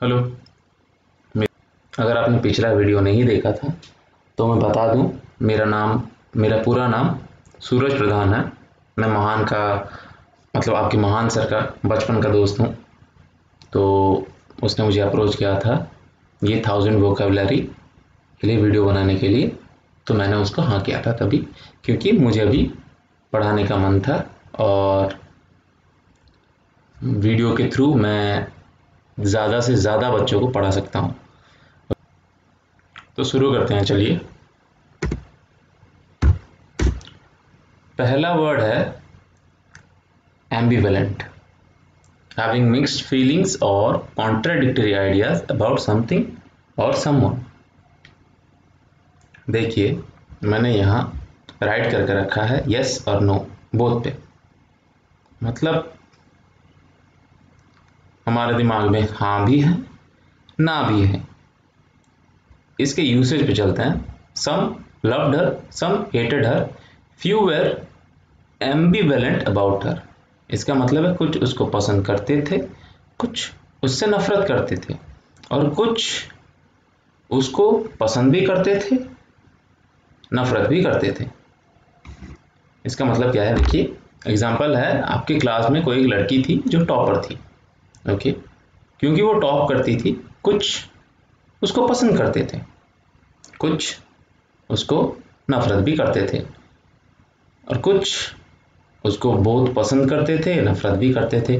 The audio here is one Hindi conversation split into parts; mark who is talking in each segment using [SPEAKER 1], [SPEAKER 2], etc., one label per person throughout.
[SPEAKER 1] हेलो। अगर आपने पिछला वीडियो नहीं देखा था तो मैं बता दूं, मेरा पूरा नाम सूरज प्रधान है। मैं महान का मतलब आपके महान सर का बचपन का दोस्त हूं। तो उसने मुझे अप्रोच किया था ये 1000 वोकेबलरी के लिए वीडियो बनाने के लिए। तो मैंने उसको हाँ किया था तभी, क्योंकि मुझे अभी पढ़ाने का मन था और वीडियो के थ्रू मैं ज़्यादा से ज़्यादा बच्चों को पढ़ा सकता हूँ। तो शुरू करते हैं, चलिए। पहला वर्ड है एम्बिवेलेंट, having mixed feelings or contradictory ideas about something or someone। देखिए, मैंने यहाँ राइट करके रखा है यस और नो बोथ पे। मतलब हमारे दिमाग में हाँ भी है ना भी है। इसके यूसेज पे चलते हैं। Some loved her, some hated her, few were ambivalent about her. इसका मतलब है कुछ उसको पसंद करते थे, कुछ उससे नफरत करते थे और कुछ उसको पसंद भी करते थे, नफरत भी करते थे। इसका मतलब क्या है, देखिए एग्जांपल है, आपकी क्लास में कोई एक लड़की थी जो टॉपर थी। ओके, क्योंकि वो टॉप करती थी, कुछ उसको पसंद करते थे, कुछ उसको नफरत भी करते थे और कुछ उसको बहुत पसंद करते थे, नफरत भी करते थे।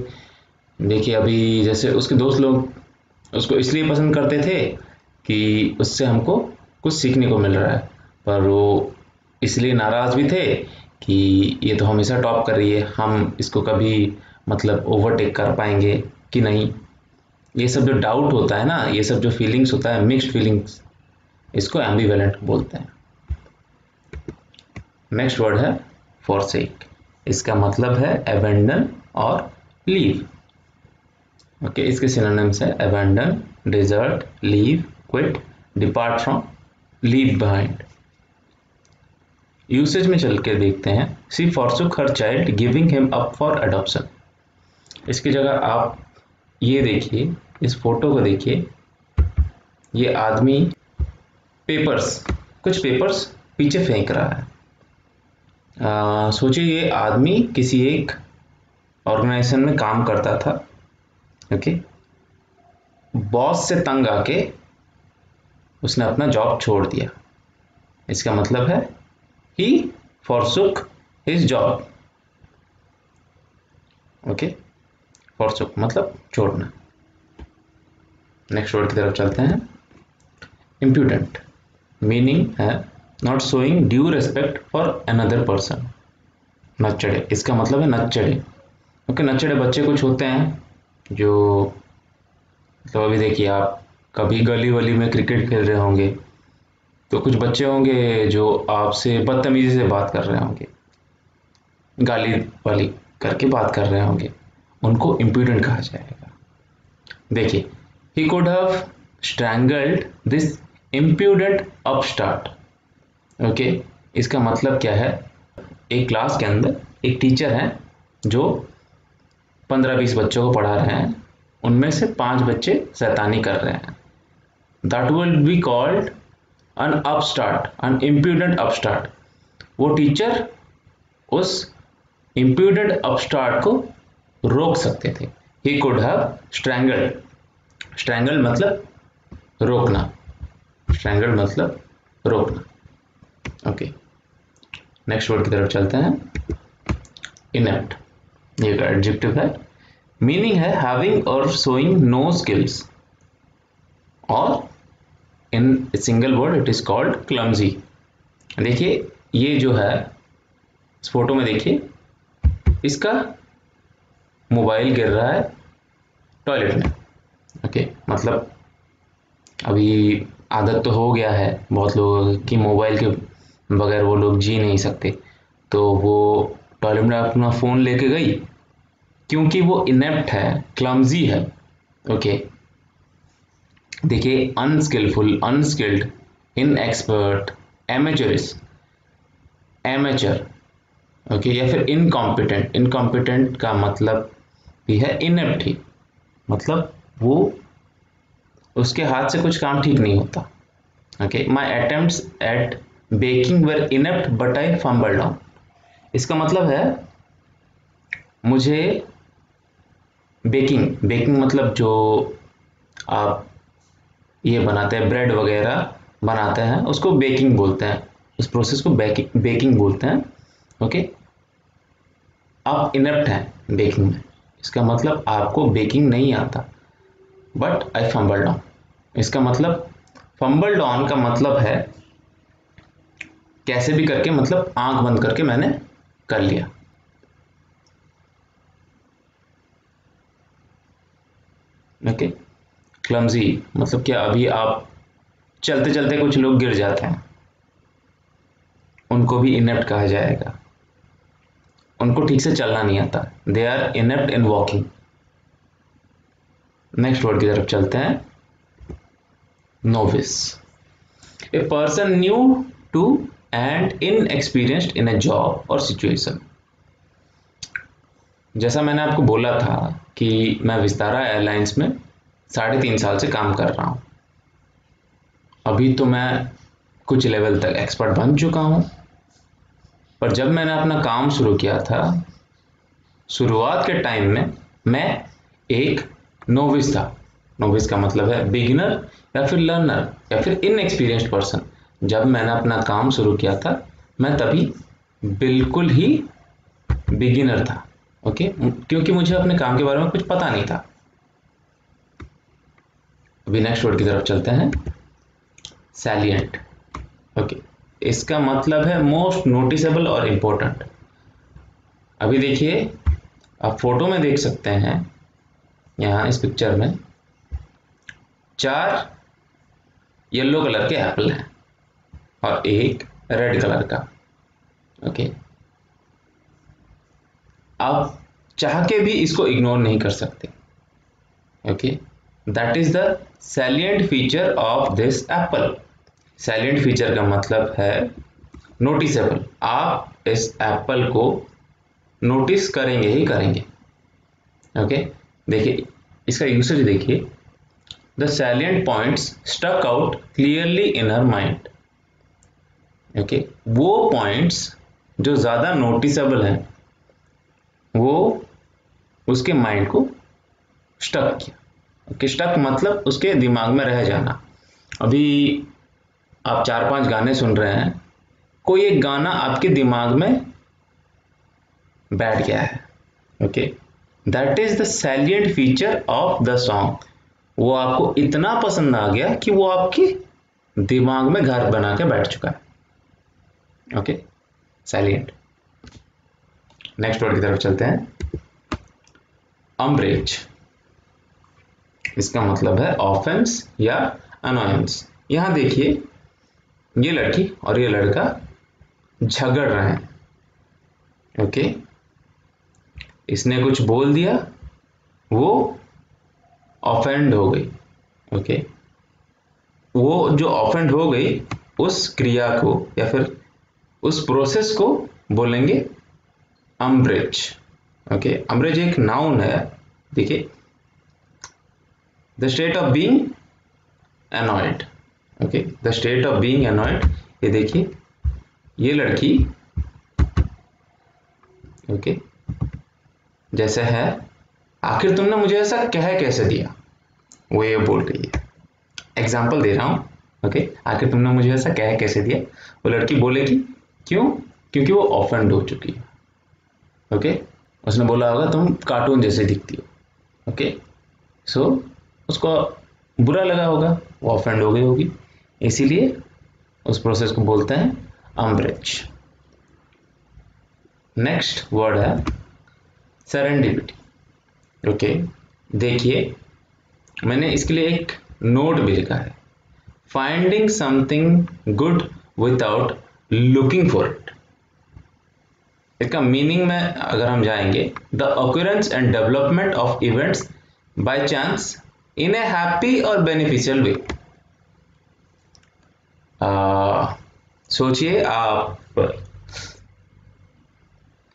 [SPEAKER 1] देखिए अभी जैसे उसके दोस्त लोग उसको इसलिए पसंद करते थे कि उससे हमको कुछ सीखने को मिल रहा है, पर वो इसलिए नाराज भी थे कि ये तो हमेशा टॉप कर रही है, हम इसको कभी मतलब ओवरटेक कर पाएंगे कि नहीं। ये सब जो डाउट होता है ना, ये सब जो फीलिंग्स होता है, मिक्स्ड फीलिंग्स, इसको एम्बिवेलेंट बोलते हैं। नेक्स्ट वर्ड है फॉरसेक। इसका मतलब है अबैंडन और लीव। ओके, इसके सिनोनिम्स है abandon, desert, leave, quit, depart from, leave behind. Usage में चल के देखते हैं। She forsook her child giving him up for adoption. इसकी जगह आप ये देखिए, इस फोटो को देखिए, ये आदमी कुछ पेपर्स पीछे फेंक रहा है। सोचिए ये आदमी किसी एक ऑर्गेनाइजेशन में काम करता था। ओके, बॉस से तंग आके उसने अपना जॉब छोड़ दिया। इसका मतलब है he forsook his job. Okay, forsook मतलब छोड़ना। नेक्स्ट वर्ड की तरफ चलते हैं। इम्प्यूडेंट, मीनिंग है not showing due respect for another person. नच्चड़े, इसका मतलब है नच्चड़े। ओके, नच्चड़े बच्चे कुछ होते हैं जो तो अभी देखिए, आप कभी गली वली में क्रिकेट खेल रहे होंगे तो कुछ बच्चे होंगे जो आपसे बदतमीजी से बात कर रहे होंगे, गाली वाली करके बात कर रहे होंगे, उनको इम्प्यूडेंट कहा जाएगा। देखिए, ही could have strangled this impudent upstart. Okay, इसका मतलब क्या है, एक क्लास के अंदर एक टीचर है जो 15-20 बच्चों को पढ़ा रहे हैं, उनमें से 5 बच्चे शैतानी कर रहे हैं। That will be called an upstart, an impudent upstart. वो टीचर उस इम्प्यूडेंट अपस्टार्ट को रोक सकते थे। He could have strangled, strangle मतलब रोकना, स्ट्रैंगल मतलब रोकना। ओके, नेक्स्ट वर्ड की तरफ चलते हैं। इनेप्ट, ये एक एडजेक्टिव है, मीनिंग है हैविंग और शोइंग नो स्किल्स, और in single word it is called clumsy. देखिए ये जो है इस फोटो में, देखिए इसका मोबाइल गिर रहा है टॉयलेट में। ओके, मतलब अभी आदत तो हो गया है बहुत लोगों की, मोबाइल के बगैर वो लोग जी नहीं सकते। तो वो टॉयलेट में अपना फ़ोन लेके गई, क्योंकि वो इनेप्ट है, क्लमजी है। ओके, देखिए अनस्किलफुल, अनस्किल्ड, इनएक्सपर्ट, एमेचरिस, एमेचर। ओके, या फिर इनकॉम्पिटेंट, इनकॉम्पिटेंट का मतलब भी है इनेप्ट ही, मतलब वो उसके हाथ से कुछ काम ठीक नहीं होता। Okay, my attempts at baking were inept but I fumbled on. इसका मतलब है मुझे बेकिंग मतलब जो आप ये बनाते हैं, ब्रेड वगैरह बनाते हैं, उसको बेकिंग बोलते हैं, उस प्रोसेस को बेकिंग बोलते हैं। ओके, आप इनेप्ट हैं बेकिंग में, इसका मतलब आपको बेकिंग नहीं आता। बट आई फंबल्ड ऑन, इसका मतलब फंबल्ड ऑन का मतलब है कैसे भी करके, मतलब आंख बंद करके मैंने कर लिया। ओके, क्लमजी मतलब क्या, अभी आप चलते चलते कुछ लोग गिर जाते हैं, उनको भी इनेप्ट कहा जाएगा। उनको ठीक से चलना नहीं आता, they are inept in walking. Next word की तरफ चलते हैं, novice, a person new to and inexperienced in a job और सिचुएशन। जैसा मैंने आपको बोला था कि मैं विस्तारा एयरलाइंस में 3.5 साल से काम कर रहा हूँ। अभी तो मैं कुछ लेवल तक एक्सपर्ट बन चुका हूँ, पर जब मैंने अपना काम शुरू किया था, शुरुआत के टाइम में मैं एक नोविस था। नोविस का मतलब है बिगिनर या फिर लर्नर या फिर इनएक्सपीरियंस्ड पर्सन। जब मैंने अपना काम शुरू किया था, मैं तभी बिल्कुल ही बिगिनर था। ओके, क्योंकि मुझे अपने काम के बारे में कुछ पता नहीं था। अभी नेक्स्ट वर्ड की तरफ चलते हैं, सैलिएंट। ओके, इसका मतलब है मोस्ट नोटिसेबल और इम्पोर्टेंट। अभी देखिए, आप फोटो में देख सकते हैं, यहाँ इस पिक्चर में 4 येलो कलर के एप्पल हैं और एक रेड कलर का। ओके, आप चाह के भी इसको इग्नोर नहीं कर सकते। Okay, that is the salient feature of this Apple. Salient feature का मतलब है नोटिसेबल। आप इस एप्पल को नोटिस करेंगे ही करेंगे। ओके, देखिए इसका यूसेज देखिए, the salient points stuck out clearly in her mind. Okay, वो पॉइंट्स जो ज्यादा नोटिसेबल हैं वो उसके माइंड को स्टक किया। ओके, स्टक मतलब उसके दिमाग में रह जाना। अभी आप 4-5 गाने सुन रहे हैं, कोई एक गाना आपके दिमाग में बैठ गया है। Okay, that is the salient feature of the song. वो आपको इतना पसंद आ गया कि वो आपके दिमाग में घर बना के बैठ चुका है। Okay, salient. नेक्स्ट वर्ड की तरफ चलते हैं, अम्ब्रेज। इसका मतलब है ऑफेंस या अनोयंस। यहां देखिए, ये लड़की और ये लड़का झगड़ रहे हैं। ओके, इसने कुछ बोल दिया, वो ऑफेंड हो गई। ओके, वो जो ऑफेंड हो गई, उस क्रिया को या फिर उस प्रोसेस को बोलेंगे अम्ब्रेज। ओके, अम्ब्रेज एक नाउन है। देखिए, the state of being annoyed. Okay, the state of being annoyed. ये देखिए, ये लड़की ओके जैसे है, आखिर तुमने मुझे ऐसा कह कैसे दिया, वो ये बोल रही है। एग्जाम्पल दे रहा हूं। ओके, आखिर तुमने मुझे ऐसा कह कैसे दिया, वो लड़की बोलेगी क्यों, क्योंकि वो ऑफेंड हो चुकी है। ओके, उसने बोला होगा तुम कार्टून जैसे दिखती हो। ओके, सो उसको बुरा लगा होगा, वो ऑफेंड हो गई होगी, इसीलिए उस प्रोसेस को बोलते हैं अम्ब्रेज। नेक्स्ट वर्ड है सेरेंडिपिटी। ओके, देखिए मैंने इसके लिए एक नोट भी लिखा है, finding something good without looking for it. इसका मीनिंग में अगर हम जाएंगे, the occurrence and development of events by chance in A happy और बेनिफिशियल वे। सोचिए, आप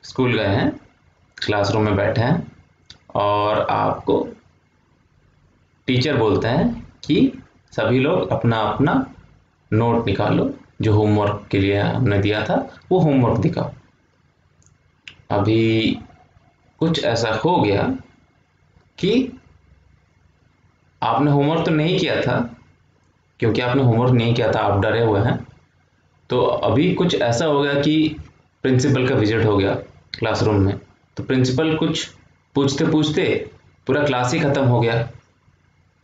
[SPEAKER 1] स्कूल गए हैं, क्लासरूम में बैठे हैं और आपको टीचर बोलते हैं कि सभी लोग अपना अपना नोट निकालो, जो होमवर्क के लिए हमने दिया था वो होमवर्क दिखाओ। अभी कुछ ऐसा हो गया कि आपने होमवर्क तो नहीं किया था, क्योंकि आपने होमवर्क नहीं किया था, आप डरे हुए हैं। तो अभी कुछ ऐसा हो गया कि प्रिंसिपल का विजिट हो गया क्लासरूम में, तो प्रिंसिपल कुछ पूछते पूछते पूरा क्लास ही खत्म हो गया।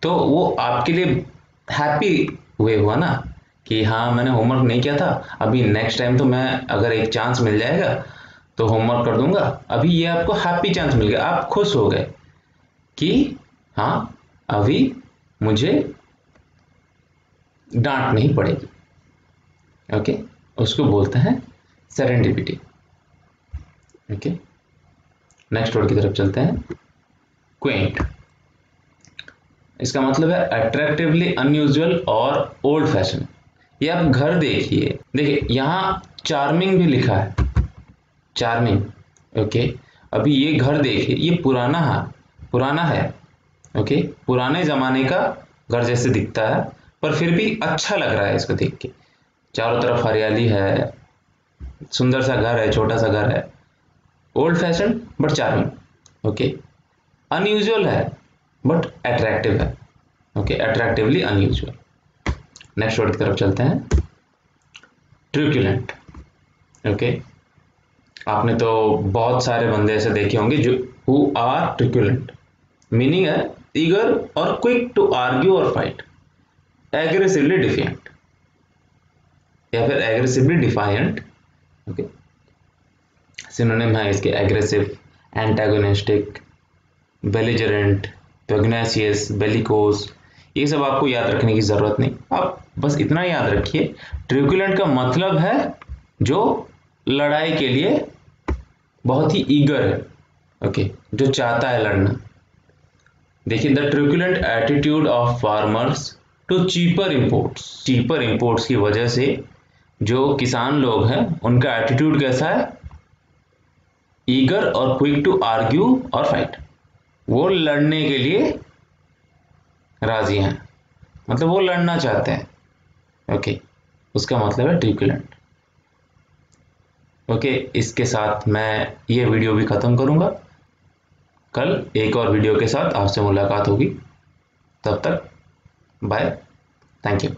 [SPEAKER 1] तो वो आपके लिए हैप्पी हुआ ना कि हाँ मैंने होमवर्क नहीं किया था, अभी नेक्स्ट टाइम तो मैं अगर एक चांस मिल जाएगा तो होमवर्क कर दूंगा। अभी ये आपको हैप्पी चांस मिल गया, आप खुश हो गए कि हाँ अभी मुझे डांट नहीं पड़ेगी। ओके, उसको बोलते हैं सेरेंडिपिटी। ओके, नेक्स्ट वर्ड की तरफ चलते हैं, क्वेंट। इसका मतलब है अट्रैक्टिवली अनयूजुअल और ओल्ड फैशन। ये आप घर देखिए, देखिए यहाँ चार्मिंग भी लिखा है, चार्मिंग। ओके, अभी ये घर देखिए, ये पुराना है। ओके, पुराने जमाने का घर जैसे दिखता है, पर फिर भी अच्छा लग रहा है इसको देख के। चारों तरफ हरियाली है, सुंदर सा घर है, छोटा सा घर है, old fashion but charming. Okay, unusual है बट अट्रैक्टिव है। Okay, attractively unusual. Next word की तरफ चलते हैं, ट्रूकुलेंट। ओके, आपने तो बहुत सारे बंदे ऐसे देखे होंगे जो हु आर ट्रूकुलेंट। मीनिंग है ईगर और क्विक टू आर्ग्यू और फाइट, एग्रेसिवली डिफिएंट या फिर एग्रेसिवली डिफाइंट। ओके, सिनोनिम है इसके एग्रेसिव, एंटागोनिस्टिक, बेलिजरेंट, प्रेग्नेसियस, बेलिकोस। ये सब आपको याद रखने की जरूरत नहीं, आप बस इतना याद रखिए, ट्रूकुलेंट का मतलब है जो लड़ाई के लिए बहुत ही ईगर है। ओके, जो चाहता है लड़ना। देखिए, the truculent attitude of farmers to cheaper imports की वजह से जो किसान लोग हैं उनका एटीट्यूड कैसा है, ईगर और क्विक टू आर्ग्यू और फाइट। वो लड़ने के लिए राजी हैं, मतलब वो लड़ना चाहते हैं। ओके, उसका मतलब है ट्रूकुलेंट। ओके, इसके साथ मैं ये वीडियो भी खत्म करूंगा। कल एक और वीडियो के साथ आपसे मुलाकात होगी, तब तक बाय, थैंक यू।